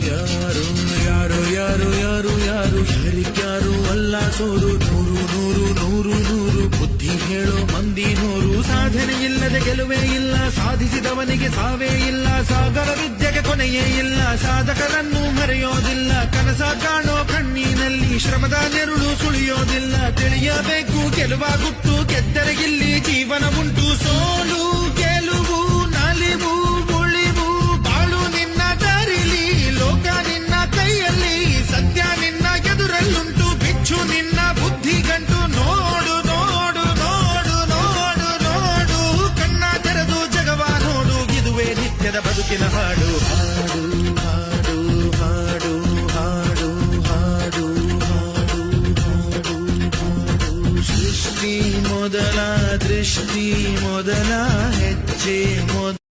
ಯಾರು ಯಾರು ಯಾರು ಯಾರು ಯಾರು ಯಾರಿಗ್ಯಾರು ಅಲ್ಲ ಸೋರು, ನೂರು ನೂರು ನೂರು ನೂರು ಬುದ್ಧಿ ಹೇಳೋ ಮಂದಿ ನೂರು. ಸಾಧನೆ ಇಲ್ಲದೆ ಗೆಲುವೇ ಇಲ್ಲ, ಸಾಧಿಸಿದವನಿಗೆ ಸಾವೇ ಇಲ್ಲ. ಸಾಗರ ವಿದ್ಯೆಗೆ ಕೊನೆಯೇ ಇಲ್ಲ, ಸಾಧಕರನ್ನು ಮರೆಯೋದಿಲ್ಲ. ಕನಸ ಕಾಣೋ ಕಣ್ಣಿನಲ್ಲಿ ಶ್ರಮದ ನೆರುಳು ಸುಳಿಯೋದಿಲ್ಲ. ತಿಳಿಯಬೇಕು ಗೆಲುವ ಗುಟ್ಟು, ಗೆದ್ದರೆಗಿಲ್ಲಿ ಜೀವನ ಉಂಟು. ಸೋಲು ಗೆಲುವು ನಲಿವು ಉಳಿವು ಬಾಳು ನಿನ್ನ ದಾರಿಲಿ, ಲೋಕ ನಿನ್ನ ಕೈಯಲ್ಲಿ, ಸತ್ಯ ನಿನ್ನ ಎದುರಲ್ಲುಂಟು. ಬಿಚ್ಚು ನಿನ್ನ ಬುದ್ಧಿ ಗಂಟು, ನೋಡು ನೋಡು ನೋಡು ನೋಡು ನೋಡು. ಕಣ್ಣ ತೆರೆದು ಜಗವ ನೋಡು, ಇದುವೇ ನಿತ್ಯದ ಬದುಕಿನ ಹಾಡು. ಹಾಡು ಹಾಡು ಹಾಡು ಹಾಡು ಹಾಡು ಹಾಡು ಹಾಡು. ಸೃಷ್ಟಿ ಮೊದಲ ದೃಷ್ಟಿ ಮೊದಲ ಹೆಜ್ಜೆ ಮೊದಲ